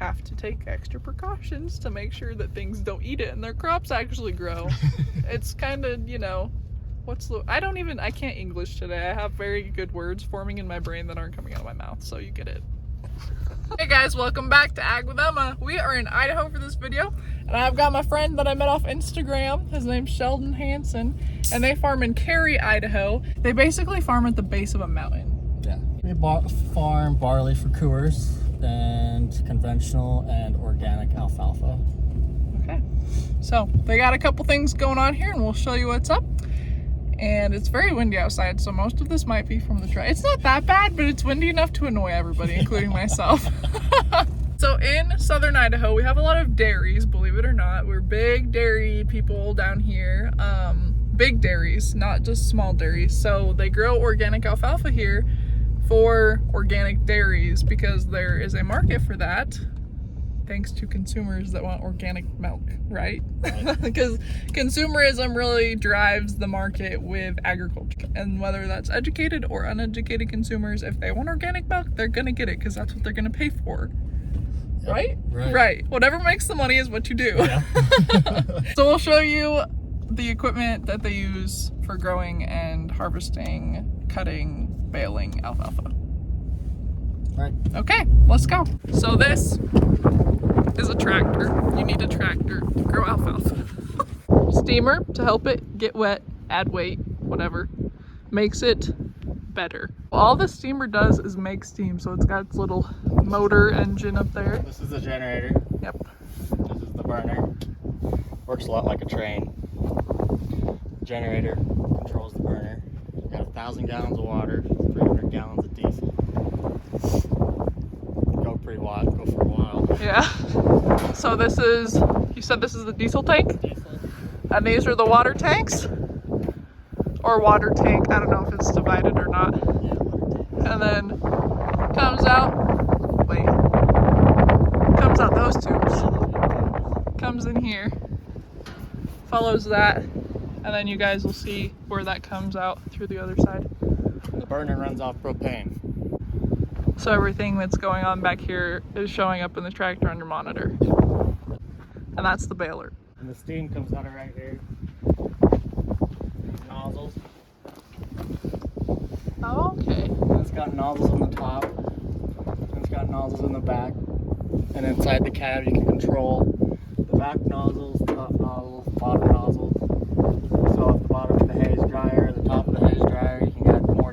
have to take extra precautions to make sure that things don't eat it and their crops actually grow. It's kind of, you know, I can't English today. I have very good words forming in my brain that aren't coming out of my mouth, so you get it. Hey guys, welcome back to Ag with Emma. We are in Idaho for this video, and I've got my friend that I met off Instagram. His name's Sheldon Hansen, and they farm in Cary, Idaho. They basically farm at the base of a mountain. Yeah, we farm barley for coors and conventional and organic alfalfa. Okay, so they got a couple things going on here, and we'll show you what's up. And it's very windy outside, so most of this might be from the truck. It's not that bad, but it's windy enough to annoy everybody, including myself. So in southern Idaho, we have a lot of dairies, believe it or not. We're big dairy people down here. Big dairies, not just small dairies. So they grow organic alfalfa here for organic dairies because there is a market for that. Thanks to consumers that want organic milk, right? Because consumerism really drives the market with agriculture. And whether that's educated or uneducated consumers, if they want organic milk, they're gonna get it because that's what they're gonna pay for. Right? Right. Whatever makes the money is what you do. Yeah. So we'll show you the equipment that they use for growing and harvesting, cutting, baling alfalfa. Right. Okay, let's go. So this is a tractor. You need a tractor to grow alfalfa. Steamer to help it get wet, add weight, whatever. Makes it better. All the steamer does is make steam, so it's got its little motor engine up there. This is the generator. Yep. This is the burner. Works a lot like a train. The generator controls the burner. You've got 1,000 gallons of water, 300 gallons of diesel. Go for a while. Yeah. So this is, you said this is the diesel tank? Diesel. And these are the water tanks? Or water tank, I don't know if it's divided or not. Yeah, water tank. And then comes out those tubes. Comes in here, follows that, and then you guys will see where that comes out through the other side. The burner runs off propane. So everything that's going on back here is showing up in the tractor under monitor. And that's the baler. And the steam comes out of right here. Nozzles. Oh, okay. And it's got nozzles on the top. And it's got nozzles in the back. And inside the cab you can control the back nozzles, top nozzles, bottom nozzles. So if the bottom of the hay is drier, the top of the hay is drier, you can add more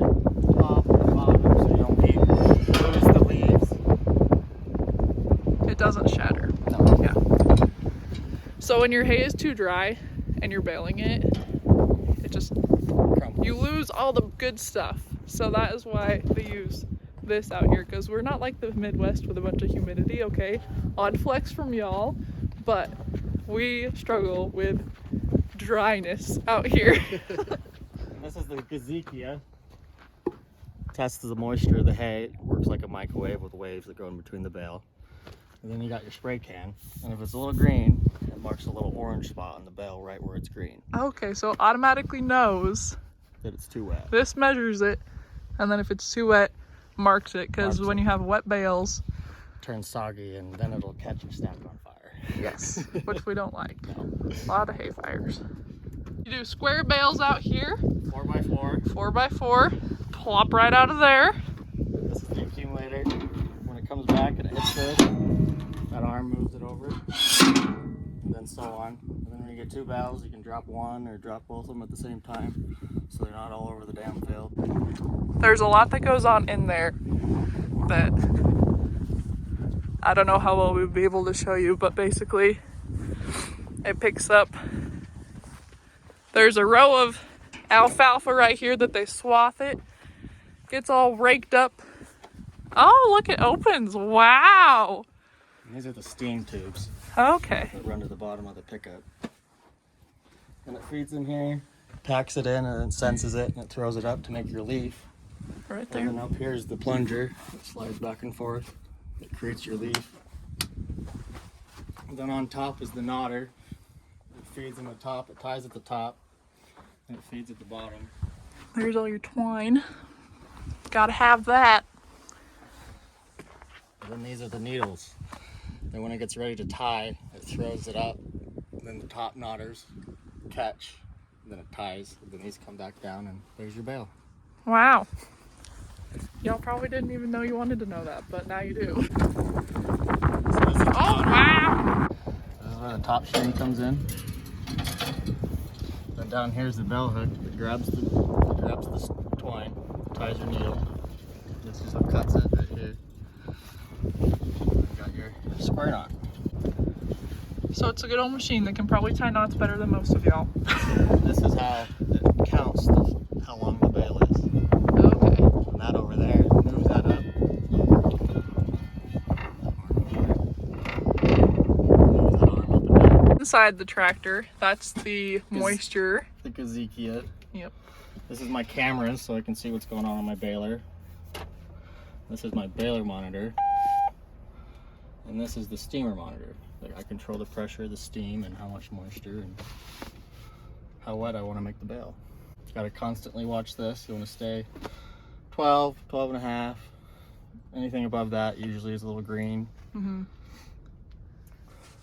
top and bottom so you don't lose the leaves. It doesn't shatter. No. Yeah. So when your hay is too dry and you're baling it, it just Crumbles. you lose all the good stuff. So that is why they use this out here, because we're not like the Midwest with a bunch of humidity, okay? Odd flex from y'all, but we struggle with dryness out here. This is the Gazekia. Tests the moisture of the hay. It works like a microwave with waves that go in between the bale. And then you got your spray can, and if it's a little green, it marks a little orange spot on the bale right where it's green. Okay, so it automatically knows That it's too wet. this, measures it, and then if it's too wet, marks it, because when you have wet bales, Turns soggy, and then it'll catch your stack on fire. yes, which we don't like. No. A lot of hay fires. You do square bales out here, 4x4. 4x4, plop right out of there. This is the accumulator. When it comes back and it hits this, that arm moves it over, and then so on. And then when you get two bales, you can drop one or drop both of them at the same time, so they're not all over the damn field. There's a lot that goes on in there that I don't know how well we'd be able to show you, but basically it picks up. There's a row of alfalfa right here that they swath it. Gets all raked up. Oh, look, it opens. Wow. And these are the steam tubes Okay. that run to the bottom of the pickup. And it feeds in here, packs it in, and then senses it, and it throws it up to make your leaf. Right And there. then up here is the plunger. It slides back and forth. It creates your leaf. And then on top is the knotter. It feeds in the top. It ties at the top. And it feeds at the bottom. There's all your twine. Gotta have that. And then these are the needles. Then when it gets ready to tie, it throws it up. And then the top knotters catch. Then it ties. Then these come back down, and there's your bale. Wow. Y'all probably didn't even know you wanted to know that, but now you do. Oh, wow! This is where the top string comes in. Then down here's the bell hook that grabs the twine, ties your needle. This is what cuts it right here. You got your square knot. So it's a good old machine that can probably tie knots better than most of y'all. This is how it counts how long the bale is. Okay. And that over there moves that up. Moves that arm up and down. Inside the tractor, that's the moisture. The Kazikia. Yep. This is my cameras so I can see what's going on my baler. This is my baler monitor. And this is the steamer monitor. Like, I control the pressure, the steam, and how much moisture and how wet I want to make the bale. Got to constantly watch this. You want to stay 12, 12 and a half. Anything above that usually is a little green. Mm-hmm.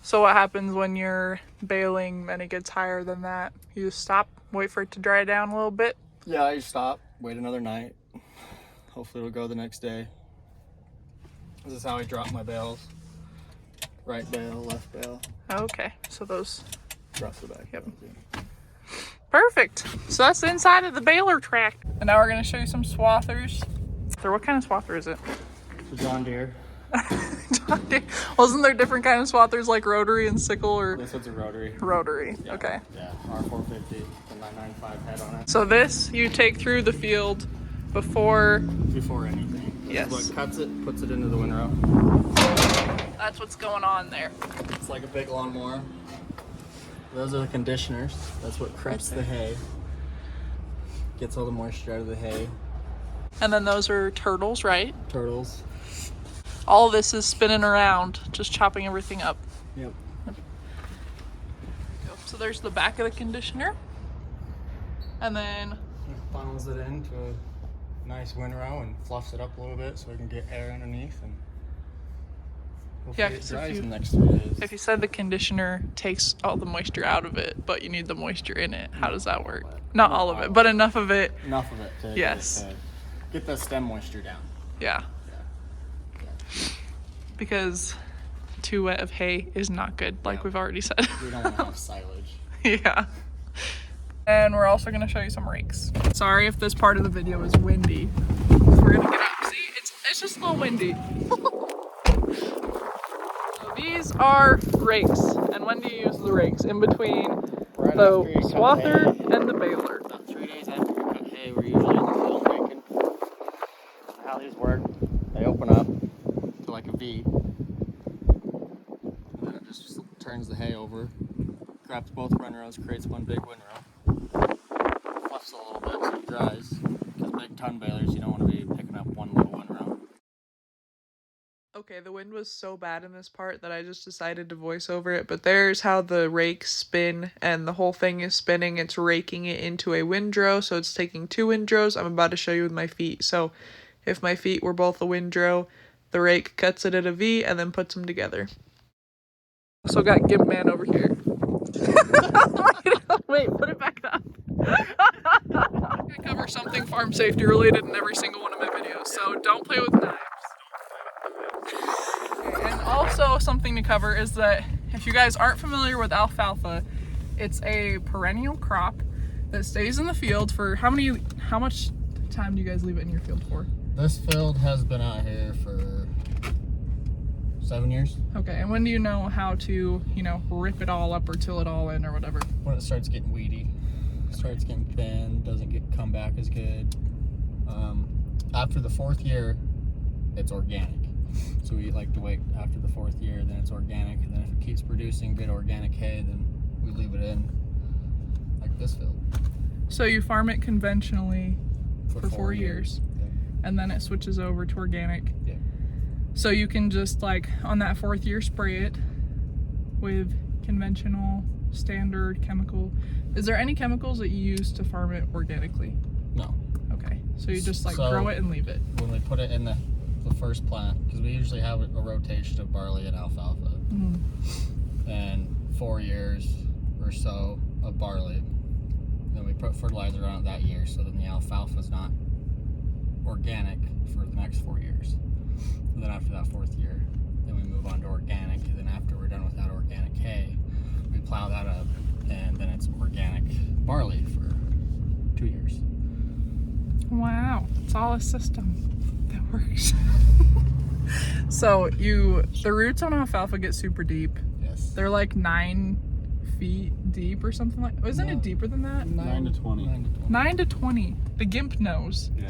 So what happens when you're baling and it gets higher than that? You just stop, wait for it to dry down a little bit? Yeah, I just stop, wait another night. Hopefully it'll go the next day. This is how I drop my bales. Right bale, left bale. Okay, so those... Drop the back. Yep. Bales, Perfect. So that's the inside of the baler track. And now we're going to show you some swathers. So what kind of swather is it? yeah. John Deere. John Deere. Wasn't there different kind of swathers like rotary and sickle or? This one's a rotary. Rotary, Yeah. okay. Yeah, R450, the 995 head on it. So this you take through the field before anything. This Yes. is what cuts it, puts it into the windrow. that's what's going on there. It's like a big lawnmower. Those are the conditioners. That's what preps the hay. Gets all the moisture out of the hay. And then those are turtles, right? Turtles. All of this is spinning around, just chopping everything up. Yep. So there's the back of the conditioner. And then It funnels it into a nice windrow and fluffs it up a little bit so we can get air underneath, and hopefully it 'cause dries if in the next 3 days. if you said the conditioner takes all the moisture out of it, but you need the moisture in it, how does that work? Not all of it, but enough of it. Enough of it to Yes. get the stem moisture down. Yeah. Because too wet of hay is not good, like Yeah. we've already said. We don't want to have silage. Yeah. And we're also going to show you some rakes. Sorry if this part of the video is windy. We're going to get up. See, it's just a little windy. So these are rakes. And when do you use the rakes? In between Right the after you cut swather hay. and the baler. About 3 days after you cut hay, we're usually in the field raking. How these work, they open up to like a V. And then it just turns the hay over, grabs both windrows, creates one big windrow. Fluffs a little bit so it dries. Because big ton balers, you don't want to be picking up one little windrow. Okay, the wind was so bad in this part that I just decided to voice over it, but there's how the rakes spin, and the whole thing is spinning. It's raking it into a windrow, so it's taking 2 windrows. I'm about to show you with my feet. So if my feet were both a windrow, the rake cuts it at a V and then puts them together. So got Gimp Man over here. Wait, put it back up. I cover something farm safety related in every single one of my videos, so don't play with knives. And also something to cover is that if you guys aren't familiar with alfalfa, it's a perennial crop that stays in the field for how much time do you guys leave it in your field for? This field has been out here for 7 years. Okay, and when do you know how to, rip it all up or till it all in or whatever? When it starts getting weedy, starts getting thin, doesn't come back as good. After the 4th year, it's organic. So we like to wait after the 4th year, then it's organic, and then if it keeps producing good organic hay, then we leave it in, like this field. So you farm it conventionally for 4 years, Yeah. and then it switches over to organic. Yeah. So you can just on that 4th year spray it with conventional, standard chemical. Is there any chemicals that you use to farm it organically? No. Okay, so you just So- grow it and leave it. When we put it in the the first plant, because we usually have a rotation of barley and alfalfa. And 4 years or so of barley. Then we put fertilizer on it that year, so then the alfalfa is not organic for the next 4 years. And then after that 4th year, then we move on to organic. And then after we're done with that organic hay, we plow that up, and then it's organic barley for 2 years. Wow, it's all a system that works. So the roots on alfalfa get super deep. Yes. They're like 9 feet deep or something like. Isn't it deeper than that? 9 to 20. 9 to 20. The gimp knows. Yeah.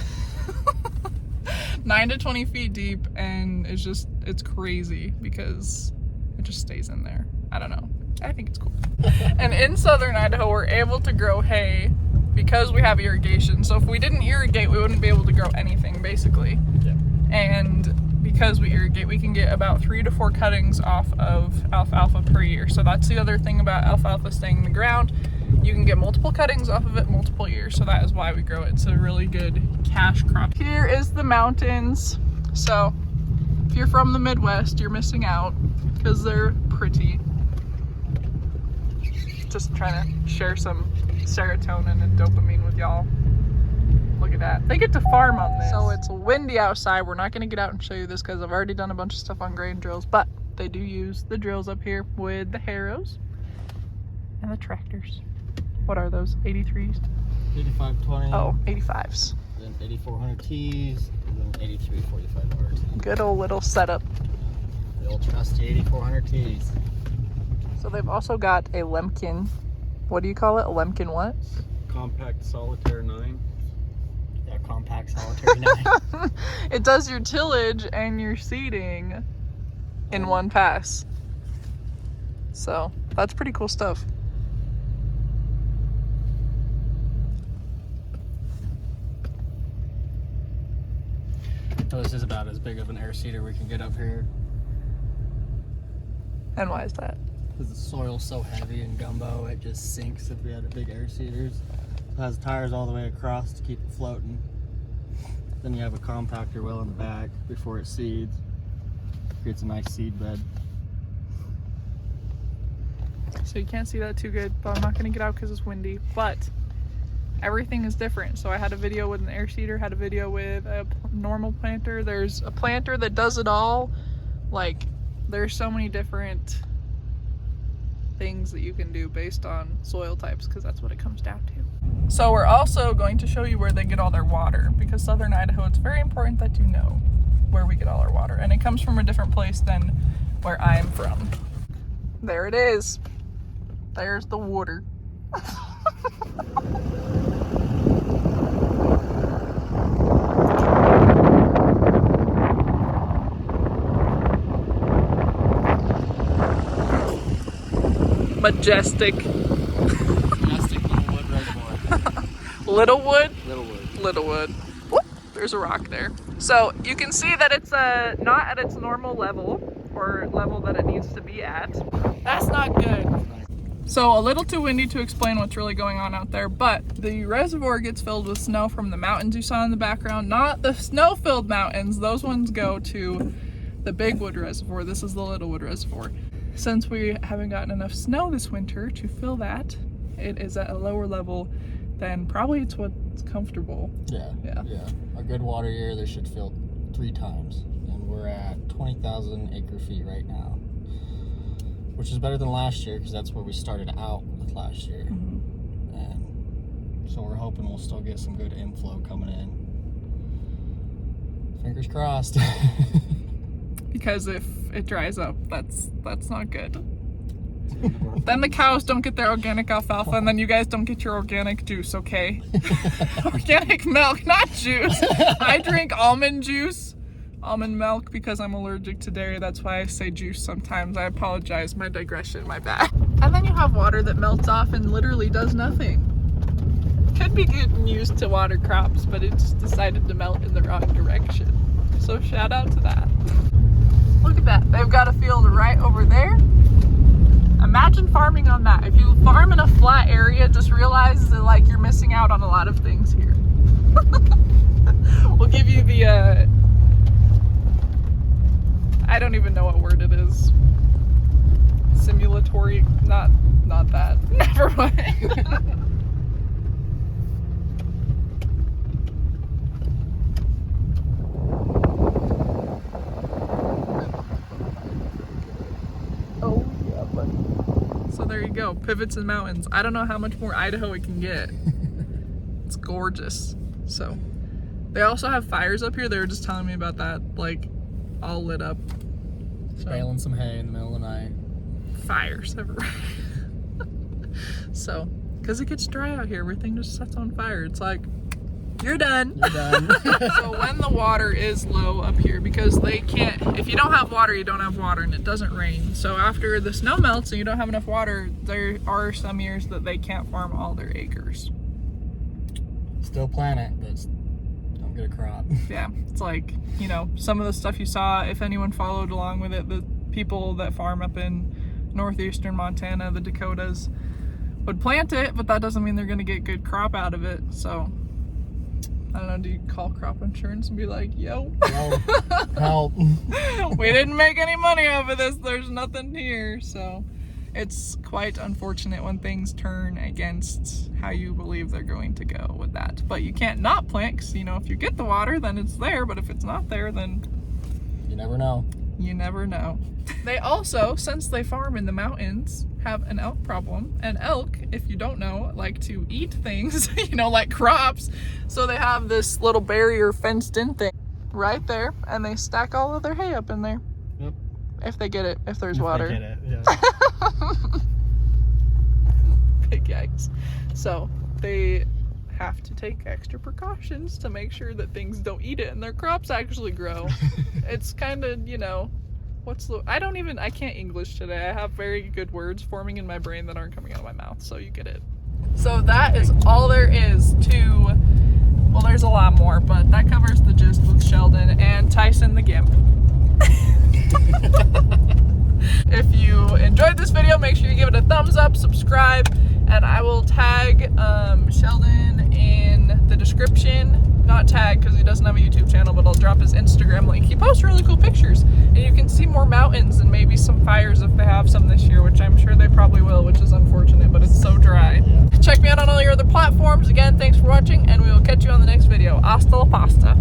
9 to 20 feet deep, and it's crazy because it just stays in there. I don't know. I think it's cool. And in southern Idaho, we're able to grow hay because we have irrigation. So if we didn't irrigate, we wouldn't be able to grow anything, basically. Yeah. And because we irrigate, we can get about 3 to 4 cuttings off of alfalfa per year. So that's the other thing about alfalfa staying in the ground. You can get multiple cuttings off of it multiple years. So that is why we grow it. It's a really good cash crop. Here is the mountains. So if you're from the Midwest, you're missing out because they're pretty. Just trying to share some serotonin and dopamine with y'all. Look at that. They get to farm on this. So it's windy outside. We're not going to get out and show you this because I've already done a bunch of stuff on grain drills, but they do use the drills up here with the harrows and the tractors. What are those? 83s? 8520. Oh, 85s. Then 8400 Ts, and then 8345 RT. Good old little setup. The old trusty 8400 Ts. So they've also got a Lemkin. What do you call it? A Lemkin what? Compact Solitaire 9. Yeah, compact solitary 9. It does your tillage and your seeding in one pass. So that's pretty cool stuff. So this is about as big of an air seeder we can get up here. And why is that? Because the soil's so heavy and gumbo, it just sinks if we had big air seeders. It has tires all the way across to keep it floating. Then you have a compactor well in the back before it seeds. Creates a nice seed bed. So you can't see that too good, but I'm not going to get out because it's windy. But everything is different. So I had a video with an air seeder, had a video with a normal planter. There's a planter that does it all. Like, there's so many different things that you can do based on soil types, because that's what it comes down to. So we're also going to show you where they get all their water, because southern Idaho, it's very important that you know where we get all our water, and it comes from a different place than where I'm from. There it is. There's the water. Majestic. Majestic Littlewood Reservoir. Littlewood? Littlewood. Littlewood. Whoop, there's a rock there. So you can see that it's not at its normal level, or level that it needs to be at. That's not good. So a little too windy to explain what's really going on out there, but the reservoir gets filled with snow from the mountains you saw in the background, not the snow-filled mountains. Those ones go to the Big Wood Reservoir. This is the Littlewood Reservoir. Since we haven't gotten enough snow this winter to fill that, it is at a lower level than probably it's what's comfortable. Yeah. A good water year, they should fill 3 times. And we're at 20,000 acre feet right now, which is better than last year, because that's where we started out with last year. Mm-hmm. And so we're hoping we'll still get some good inflow coming in. Fingers crossed. Because if it dries up, that's not good. Then the cows don't get their organic alfalfa, and then you guys don't get your organic juice, okay? Organic milk, not juice. I drink almond juice, almond milk, because I'm allergic to dairy. That's why I say juice sometimes. I apologize, my digression, my bad. And then you have water that melts off and literally does nothing. Could be good and used to water crops, but it just decided to melt in the wrong direction. So shout out to that. Look at that. They've got a field right over there. Imagine farming on that. If you farm in a flat area, just realize that like you're missing out on a lot of things here. We'll give you the I don't even know what word it is. Simulatory, not that. Never mind. Oh yeah, buddy. So there you go, pivots and mountains. I don't know how much more Idaho it can get. It's gorgeous. So they also have fires up here. They were just telling me about that, like all lit up. So, Baling some hay in the middle of the night. fires everywhere. So, because it gets dry out here, everything just sets on fire. It's like, you're done. You're done. So when the water is low up here, because they can't, if you don't have water, you don't have water, and it doesn't rain. So after the snow melts and you don't have enough water, there are some years that they can't farm all their acres. Still plant it, but don't get a crop. Yeah, it's like, you know, some of the stuff you saw, if anyone followed along with it, the people that farm up in northeastern Montana, the Dakotas, would plant it, but that doesn't mean they're going to get good crop out of it. So I don't know, do you call crop insurance and be like, yo, Help. we didn't make any money off of this, there's nothing here. So it's quite unfortunate when things turn against how you believe they're going to go with that. But you can't not plant, because, you know, if you get the water, then it's there, but if it's not there, then You never know. you never know. They also, since they farm in the mountains, have an elk problem. And elk, if you don't know, like to eat things, you know, like crops. So they have this little barrier fenced in thing right there, and they stack all of their hay up in there. Yep. If they get it, if there's If they water. get it, yeah. Big yikes. So they have to take extra precautions to make sure that things don't eat it and their crops actually grow. It's kind of, you know, I can't English today. I have very good words forming in my brain that aren't coming out of my mouth, so you get it. So that is all there is to, well, there's a lot more, but that covers the gist with Sheldon and Tyson the Gimp. If you enjoyed this video, make sure you give it a thumbs up, subscribe, and I will tag Sheldon in the description. Not tag because he doesn't have a YouTube channel, but I'll drop his Instagram link. He posts really cool pictures, and you can see more mountains and maybe some fires if they have some this year, which I'm sure they probably will, which is unfortunate, but it's so dry. Yeah. Check me out on all your other platforms. Again, thanks for watching, and we will catch you on the next video. Hasta la pasta.